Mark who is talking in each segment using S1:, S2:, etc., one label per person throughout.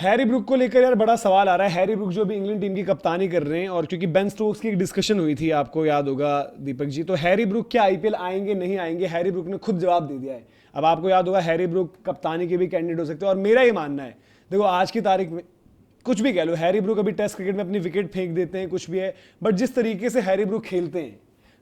S1: Harry Brook को लेकर यार बड़ा सवाल आ रहा है। हैरी ब्रूक जो भी इंग्लैंड टीम की कप्तानी कर रहे हैं, और क्योंकि बेन स्टोक्स की एक डिस्कशन हुई थी, आपको याद होगा दीपक जी, तो हैरी ब्रूक क्या आईपीएल आएंगे नहीं आएंगे, हैरी ब्रूक ने खुद जवाब दे दिया है। अब आपको याद होगा हैरी ब्रूक कप्तानी के भी कैंडिडेट हो सकते हैं, और मेरा ये मानना है, देखो आज की तारीख में कुछ भी कह लो, हैरी ब्रूक अभी टेस्ट क्रिकेट में अपनी विकेट फेंक देते हैं, कुछ भी है, बट जिस तरीके से हैरी ब्रूक खेलते हैं,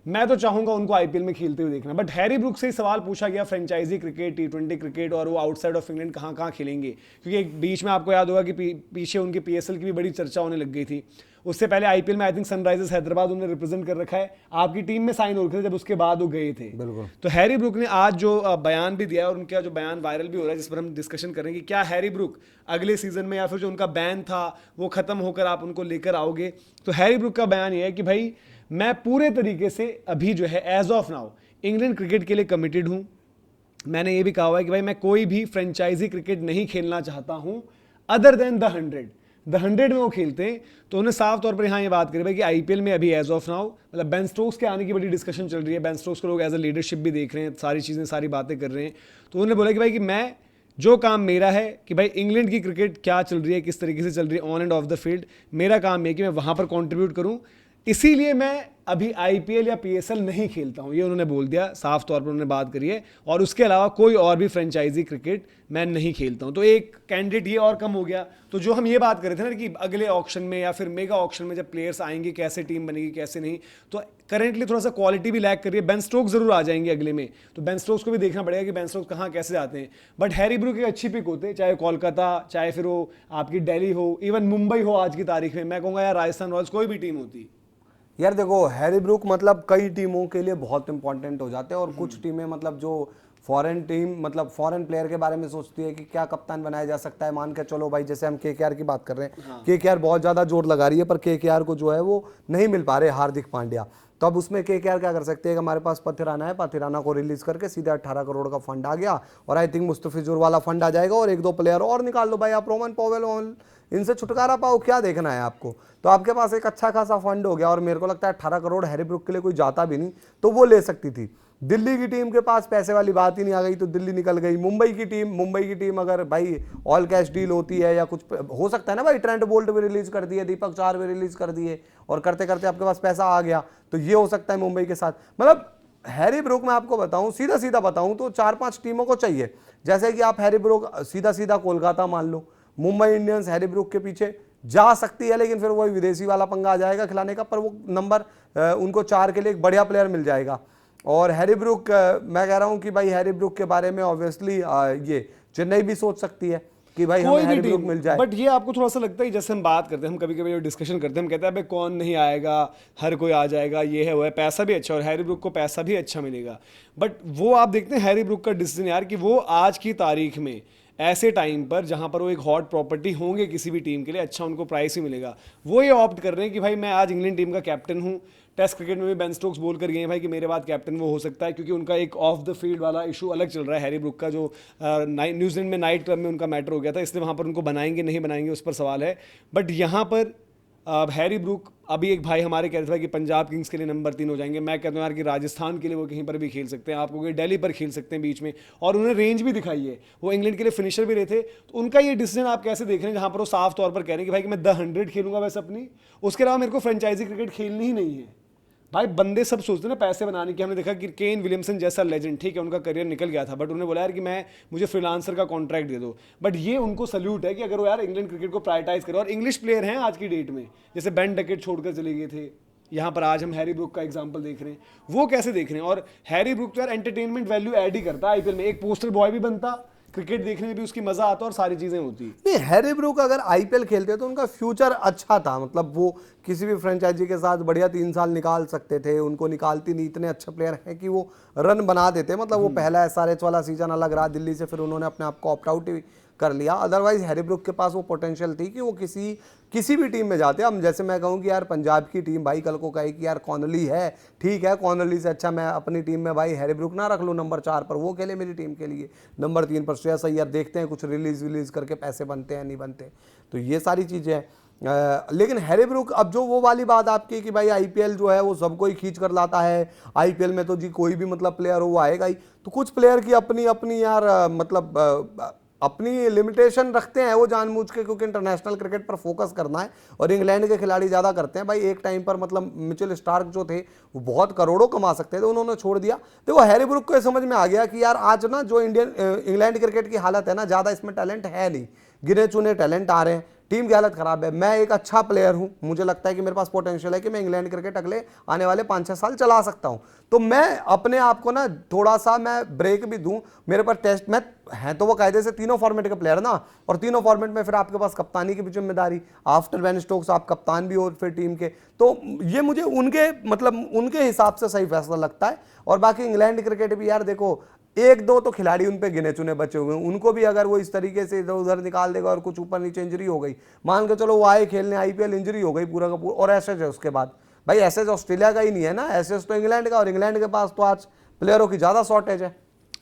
S1: मैं तो चाहूंगा उनको आईपीएल में खेलते हुए देखना। बट हैरी ब्रूक से ही सवाल पूछा गया फ्रेंचाइजी क्रिकेट, टी20 क्रिकेट, और वो आउटसाइड ऑफ इंग्लैंड कहाँ कहाँ खेलेंगे, क्योंकि एक बीच में आपको याद होगा कि पीछे उनके पीएसएल की भी बड़ी चर्चा होने लग गई थी। उससे पहले आईपीएल में आई थिंक सनराइजर्स हैदराबाद उन्होंने रिप्रेजेंट कर रखा है, आपकी टीम में साइन हो रखे थे जब उसके बाद वो गए थे।
S2: बिल्कुल।
S1: तो हैरी ब्रूक ने आज जो बयान भी दिया है, और उनका जो बयान वायरल भी हो रहा है, जिस पर हम डिस्कशन करेंगे कि क्या हैरी ब्रूक अगले सीजन में या फिर जो उनका बैन था वो खत्म होकर आप उनको लेकर आओगे। तो हैरी ब्रूक का बयान ये है कि भाई मैं पूरे तरीके से अभी जो है as of now England cricket के लिए कमिटेड हूं। मैंने ये भी कहा हुआ है कि भाई मैं कोई भी फ्रेंचाइजी क्रिकेट नहीं खेलना चाहता हूं अदर देन द 100 में वो खेलते हैं। तो उन्होंने साफ तौर पर यहाँ ये बात करी भाई कि आईपीएल में अभी एज ऑफ नाउ, मतलब बेन स्टोक्स के आने की बड़ी डिस्कशन चल रही है, बेन स्टोक्स को लोग एज अ लीडरशिप भी देख रहे हैं, सारी चीज़ें सारी बातें कर रहे हैं। तो उन्होंने बोला कि भाई कि मैं जो काम मेरा है कि भाई इंग्लैंड की क्रिकेट क्या चल रही है, किस तरीके से चल रही है on end of the field, मेरा काम है कि मैं वहाँ पर कॉन्ट्रीब्यूट करूँ, इसीलिए मैं अभी आईपीएल या पीएसएल नहीं खेलता हूं, ये उन्होंने बोल दिया, साफ तौर पर उन्होंने बात करी है। और उसके अलावा कोई और भी फ्रेंचाइजी क्रिकेट मैं नहीं खेलता हूं। तो एक कैंडिडेट ये और कम हो गया। तो जो हम ये बात कर रहे थे ना कि अगले ऑक्शन में या फिर मेगा ऑक्शन में जब प्लेयर्स आएंगे, कैसे टीम बनेगी कैसे नहीं, तो करेंटली थोड़ा सा क्वालिटी भी लैक कर रही है। बेन स्टोक्स जरूर आ जाएंगे अगले में, तो बेन स्टोक्स को भी देखना पड़ेगा कि बेन स्टोक्स कहाँ कैसे जाते हैं। बट हैरी ब्रूक एक अच्छी पिक होते, चाहे कोलकाता, चाहे फिर वो आपकी दिल्ली हो, इवन मुंबई हो आज की तारीख में, मैं कहूँगा यार राजस्थान रॉयल्स, कोई भी टीम होती।
S2: यार देखो हैरी ब्रूक मतलब कई टीमों के लिए बहुत इंपॉर्टेंट हो जाते हैं, और कुछ टीमें मतलब जो फॉरेन टीम मतलब फॉरेन प्लेयर के बारे में सोचती है कि क्या कप्तान बनाया जा सकता है। मान के चलो भाई, जैसे हम केकेआर की बात कर रहे हैं, केकेआर बहुत ज़्यादा जोर लगा रही है, पर केकेआर को जो है वो नहीं मिल पा रहे हार्दिक पांड्या। तो अब उसमें केकेआर क्या कर सकते हैं कि हमारे पास पथिराना है, पथिराना को रिलीज करके सीधा 18 करोड़ का फंड आ गया, और आई थिंक मुस्तफिजुर वाला फंड आ जाएगा, और एक दो प्लेयर और निकाल लो भाई, आप रोमन पॉवेल इनसे छुटकारा पाओ, क्या देखना है आपको। तो आपके पास एक अच्छा खासा फंड हो गया, और मेरे को लगता है 18 करोड़ हैरी ब्रूक के लिए कोई जाता भी नहीं, तो वो ले सकती थी। दिल्ली की टीम के पास पैसे वाली बात ही नहीं आ गई, तो दिल्ली निकल गई। मुंबई की टीम अगर भाई ऑल कैश डील होती है या कुछ हो सकता है ना भाई, ट्रेंट बोल्ट भी रिलीज कर दिए, दीपक चार भी रिलीज कर दिए, और करते करते आपके पास पैसा आ गया, तो ये हो सकता है मुंबई के साथ। मतलब हैरी ब्रूक मैं आपको बताऊं, सीधा सीधा बताऊं तो 4-5 टीमों को चाहिए। जैसे कि आप हैरी ब्रूक सीधा सीधा कोलकाता मान लो, मुंबई इंडियंस हैरी ब्रूक के पीछे जा सकती है, लेकिन फिर वही विदेशी वाला पंगा आ जाएगा खिलाने का, पर वो नंबर उनको 4 के लिए एक बढ़िया प्लेयर मिल जाएगा। और हैरी ब्रूक मैं कह रहा हूं कि भाई हैरी ब्रूक के बारे में ऑब्वियसली ये चेन्नई भी सोच सकती है कि भाई हमें हैरी ब्रूक मिल जाए।
S1: बट ये आपको थोड़ा सा लगता है, जैसे हम बात करते हैं, हम कभी कभी डिस्कशन करते हैं, हम कहते हैं भाई कौन नहीं आएगा, हर कोई आ जाएगा, ये है वो है, पैसा भी अच्छा, और हैरी ब्रूक को पैसा भी अच्छा मिलेगा। बट वो आप देखते हैं हैरी ब्रूक का डिसीजन यार, कि वो आज की तारीख में ऐसे टाइम पर जहां पर वो एक हॉट प्रॉपर्टी होंगे किसी भी टीम के लिए, अच्छा उनको प्राइस ही मिलेगा, वो ये ऑप्ट कर रहे हैं कि भाई मैं आज इंग्लैंड टीम का कैप्टन हूं। टेस्ट क्रिकेट में भी बेन स्टोक्स बोल कर गए हैं भाई कि मेरे बाद कैप्टन वो हो सकता है, क्योंकि उनका एक ऑफ द फील्ड वाला इशू अलग चल रहा है हैरी ब्रूक का, जो न्यूजीलैंड में नाइट क्लब में उनका मैटर हो गया था, इसलिए वहाँ पर उनको बनाएंगे नहीं बनाएंगे उस पर सवाल है। बट यहाँ पर हैरी ब्रूक, अभी एक भाई हमारे कह रहे थे कि पंजाब किंग्स के लिए नंबर 3 हो जाएंगे, मैं कहता हूँ यार कि राजस्थान के लिए वो कहीं पर भी खेल सकते हैं, आपको कि दिल्ली पर खेल सकते हैं बीच में, और उन्हें रेंज भी दिखाई है, वो इंग्लैंड के लिए फिनिशर भी रहे थे। तो उनका ये डिसीजन आप कैसे देख रहे हैं, जहाँ पर वो साफ तौर पर कह रहे हैं कि भाई कि मैं द 100 खेलूंगा बस अपनी, उसके अलावा मेरे को फ्रेंचाइजी क्रिकेट खेलनी ही नहीं है। भाई बंदे सब सोचते हैं ना पैसे बनाने की, हमने देखा कि केन विलियमसन जैसा लेजेंड, ठीक है उनका करियर निकल गया था, बट उन्होंने बोला यार कि मुझे फ्रीलांसर का कॉन्ट्रैक्ट दे दो। बट ये उनको सल्यूट है कि अगर वो यार इंग्लैंड क्रिकेट को प्रायोरिटाइज करो, और इंग्लिश प्लेयर हैं आज की डेट में, जैसे बेन डकेट छोड़कर चले गए थे, यहाँ पर आज हम हैरी ब्रूक का एग्जांपल देख रहे हैं, वो कैसे देख रहे हैं। और हैरी ब्रूक तो यार एंटरटेनमेंट वैल्यू ऐड ही करता है आईपीएल में, एक पोस्टर बॉय भी बनता, क्रिकेट देखने में भी उसकी मजा आता और सारी चीजें होती।
S2: नहीं, हैरी ब्रूक अगर आईपीएल खेलते तो उनका फ्यूचर अच्छा था, मतलब वो किसी भी फ्रेंचाइजी के साथ बढ़िया 3 साल निकाल सकते थे, उनको निकालती नहीं, इतने अच्छे प्लेयर हैं कि वो रन बना देते। मतलब वो पहला एसआरएच वाला सीजन अलग रहा दिल्ली से, फिर उन्होंने अपने आप को ऑप्ट आउट कर लिया। अदरवाइज हैरी ब्रूक के पास वो पोटेंशियल थी कि वो किसी भी टीम में जाते। अब जैसे मैं कहूँ कि यार पंजाब की टीम भाई कल को कहे कि यार कॉनली है, ठीक है, कॉनली से अच्छा मैं अपनी टीम में भाई हैरी ब्रूक ना रख लूँ नंबर 4 पर, वो खेले मेरी टीम के लिए, नंबर 3 पर श्रेयस अय्यर, देखते हैं कुछ रिलीज करके पैसे बनते हैं नहीं बनते। तो ये सारी चीज़ें हैं। लेकिन हैरी ब्रूक अब जो वो वाली बात आपकी कि भाई आईपीएल जो है वो सबको ही खींच कर लाता है, आईपीएल में तो जी कोई भी मतलब प्लेयर हो वो आएगा ही, तो कुछ प्लेयर की अपनी अपनी यार मतलब अपनी लिमिटेशन रखते हैं वो जानबूझ के, क्योंकि इंटरनेशनल क्रिकेट पर फोकस करना है और इंग्लैंड के खिलाड़ी ज़्यादा करते हैं भाई। एक टाइम पर मतलब मिचेल स्टार्क जो थे वो बहुत करोड़ों कमा सकते थे, उन्होंने छोड़ दिया। तो वो हैरी ब्रूक को समझ में आ गया कि यार आज ना जो इंग्लैंड क्रिकेट की हालत है ना, ज़्यादा इसमें टैलेंट है नहीं, गिने चुने टैलेंट आ रहे हैं, टीम की हालत खराब है। मैं एक अच्छा प्लेयर हूं, मुझे लगता है कि मेरे पास पोटेंशियल है कि मैं इंग्लैंड क्रिकेट अगले आने वाले 5-6 साल चला सकता हूं। तो मैं अपने आप को ना थोड़ा सा मैं ब्रेक भी दूं, मेरे पास टेस्ट मैच है तो वो कायदे से तीनों फॉर्मेट के प्लेयर ना, और तीनों फॉर्मेट में फिर आपके पास कप्तानी की भी जिम्मेदारी, आफ्टर बेन स्टोक्स आप कप्तान भी हो फिर टीम के। तो ये मुझे उनके मतलब उनके हिसाब से सही फैसला लगता है। और बाकी इंग्लैंड क्रिकेट भी यार देखो, एक दो तो खिलाड़ी उन पे गिने चुने बचे हुए हैं, उनको भी अगर वो इस तरीके से इधर उधर निकाल देगा और कुछ ऊपर नीचे इंजरी हो गई, मान के चलो वो आए खेलने आईपीएल, इंजरी हो गई पूरा का पूरा, और एसेज है उसके बाद भाई, एसेज ऑस्ट्रेलिया का ही नहीं है ना, एसेज तो इंग्लैंड का, और इंग्लैंड के पास तो आज प्लेयरों की ज्यादा शॉर्टेज है।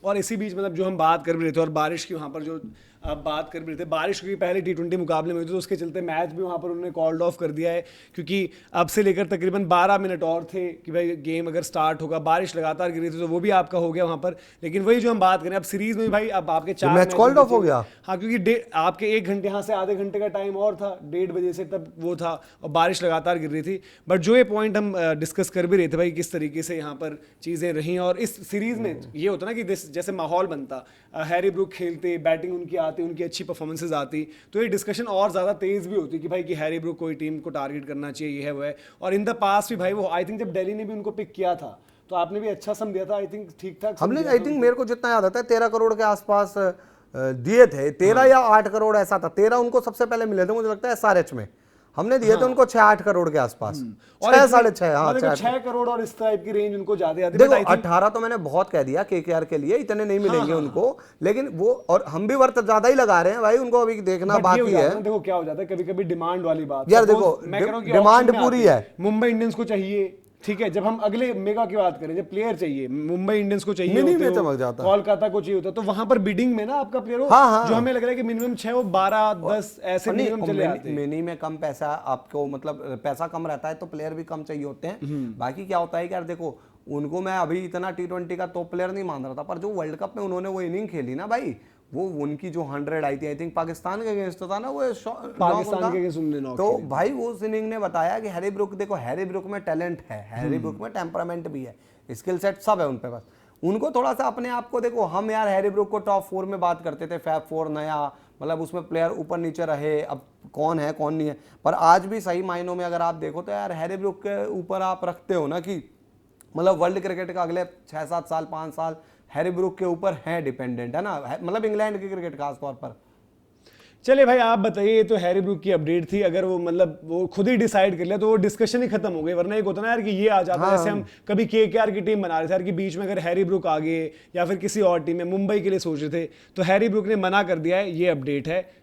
S1: और इसी बीच मतलब जो हम बात कर भी रहे थे, और बारिश की वहाँ पर जो आप बात कर भी रहे थे, बारिश की पहले T20 मुकाबले में हुई थी, तो उसके चलते मैच भी वहाँ पर उन्होंने कॉल्ड ऑफ कर दिया है, क्योंकि अब से लेकर तकरीबन 12 मिनट और थे कि भाई गेम अगर स्टार्ट होगा, बारिश लगातार गिरी थी तो वो भी आपका हो गया वहाँ पर। लेकिन वही जो हम बात करें अब सीरीज में भाई, अब आपके 4
S2: मैच कॉल्ड ऑफ हो गया।
S1: हाँ, क्योंकि आपके 1 घंटे यहाँ से आधे घंटे का टाइम और था, 1:30 बजे से तब वो था, और बारिश लगातार गिर रही थी। बट जो ये पॉइंट हम डिस्कस कर भी रहे थे भाई, किस तरीके से यहाँ पर चीज़ें रही, और इस सीरीज में ये होता ना कि जैसे माहौल बनता, हैरी ब्रूक खेलते, बैटिंग उनकी आती, उनकी अच्छी परफॉर्मेंसेज आती, तो ये डिस्कशन और ज़्यादा तेज़ भी होती कि भाई कि हैरी ब्रूक कोई टीम को टारगेट करना चाहिए, ये है वो है। और इन द पास भी भाई वो आई थिंक जब दिल्ली ने भी उनको पिक किया था तो आपने भी अच्छा सम दिया था, आई थिंक ठीक ठाक
S2: हमने आई थिंक मेरे को जितना याद आता है 13 करोड़ के आसपास दिए थे, 13 या 8 करोड़ ऐसा था। 13 उनको सबसे पहले मिले थे मुझे लगता है SRH में, हमने दिए थे उनको 6-8 करोड़ के आसपास, 6-6.5, हाँ
S1: 6 करोड़ और इस टाइप की रेंज उनको ज्यादा आती है।
S2: देखो 18 तो मैंने बहुत कह दिया KKR के लिए, इतने नहीं मिलेंगे उनको, लेकिन वो और हम भी वर्थ ज्यादा ही लगा रहे हैं भाई, उनको अभी देखना बाकी है।
S1: देखो क्या हो जाता है कभी कभी डिमांड वाली बात,
S2: यार देखो डिमांड पूरी है,
S1: मुंबई इंडियंस को चाहिए, ठीक है, जब हम अगले मेगा की बात करें, जब प्लेयर चाहिए, मुंबई इंडियंस को चाहिए
S2: मिनी में चमक जाता है,
S1: कोलकाता को चाहिए होता, तो वहां पर बिडिंग में ना आपका प्लेयर जो हमें लग रहा है कि मिनिमम 6 वो 12-10 ऐसे मिनिमम चले आते हैं।
S2: मिनी में कम पैसा आपको, मतलब पैसा कम रहता है तो प्लेयर भी कम चाहिए होते हैं। बाकी क्या होता है कि यार देखो, उनको मैं अभी इतना T20 का टॉप प्लेयर नहीं मान रहा था, पर जो वर्ल्ड कप में उन्होंने वो इनिंग खेली ना भाई, वो उनकी जो 100 आई थी, आई थिंक पाकिस्तान के अगेंस्ट था ना वो,
S1: पाकिस्तान के अगेंस्ट,
S2: तो भाई वो उस इनिंग ने बताया कि हैरी ब्रूक, देखो हैरी ब्रूक में टैलेंट है, हैरी ब्रूक में टेम्परामेंट भी है, स्किल सेट सब है उन पे, बस उनको थोड़ा सा अपने आप को देखो। हम यार हैरी ब्रूक को टॉप 4 में बात करते थे, फैब 4 नया, मतलब उसमें प्लेयर ऊपर नीचे रहे, अब कौन है कौन नहीं है, पर आज भी सही मायनों में अगर आप देखो तो यार हैरी ब्रूक के ऊपर आप रखते हो ना कि मतलब वर्ल्ड क्रिकेट का अगले 6-7 साल 5 साल हैरी ब्रूक के ऊपर है डिपेंडेंट, है ना, मतलब इंग्लैंड की क्रिकेट खास तौर पर।
S1: चले भाई आप बताइए, तो हैरी ब्रूक की अपडेट थी, अगर वो मतलब वो खुद ही डिसाइड कर लिया तो वो डिस्कशन ही खत्म हो गई, वरना एक होता ना यार कि ये आ जाता है, जैसे हम कभी KKR की टीम बना रहे थे यार कि बीच में अगर हैरी ब्रूक आ गए या फिर किसी और टीम में मुंबई के लिए सोच रहे थे, तो हैरी ब्रूक ने मना कर दिया है, ये अपडेट है।